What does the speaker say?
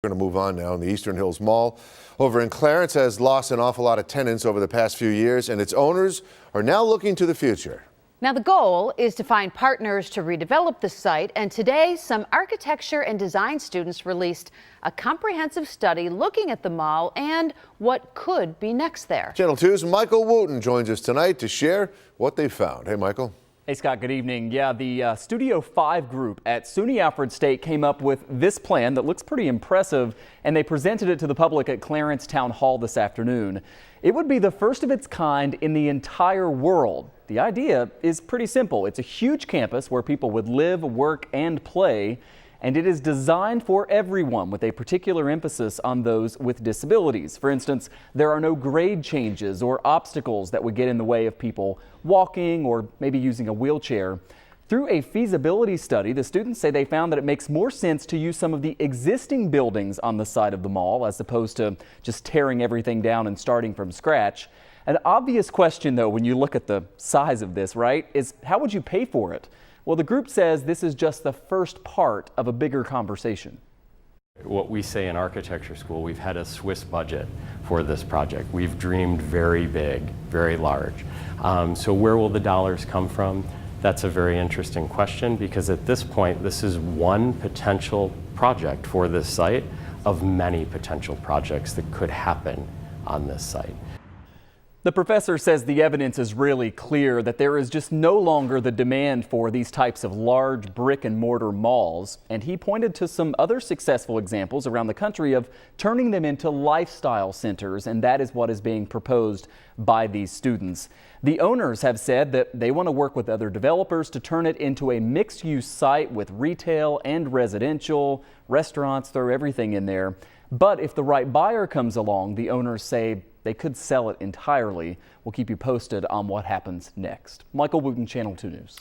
We're going to move on now. In the Eastern Hills Mall over in Clarence has lost an awful lot of tenants over the past few years, and its owners are now looking to the future. Now the goal is to find partners to redevelop the site, and today some architecture and design students released a comprehensive study looking at the mall and what could be next there. Channel 2's Michael Wooten joins us tonight to share what they found. Hey, Michael. Hey, Scott, good evening. Yeah, the Studio 5 group at SUNY Alfred State came up with this plan that looks pretty impressive, and they presented it to the public at Clarence Town Hall this afternoon. It would be the first of its kind in the entire world. The idea is pretty simple. It's a huge campus where people would live, work, and play, and it is designed for everyone with a particular emphasis on those with disabilities. For instance, there are no grade changes or obstacles that would get in the way of people walking or maybe using a wheelchair. Through a feasibility study, the students say they found that it makes more sense to use some of the existing buildings on the side of the mall as opposed to just tearing everything down and starting from scratch. An obvious question, though, when you look at the size of this, right, is how would you pay for it? Well, the group says this is just the first part of a bigger conversation. What we say in architecture school, we've had a Swiss budget for this project. We've dreamed very big, very large. So where will the dollars come from? That's a very interesting question, because at this point, this is one potential project for this site of many potential projects that could happen on this site. The professor says the evidence is really clear that there is just no longer the demand for these types of large brick and mortar malls, and he pointed to some other successful examples around the country of turning them into lifestyle centers, and that is what is being proposed by these students. The owners have said that they want to work with other developers to turn it into a mixed-use site with retail and residential, restaurants, throw everything in there. But if the right buyer comes along, the owners say they could sell it entirely. We'll keep you posted on what happens next. Michael Wooten, Channel 2 News.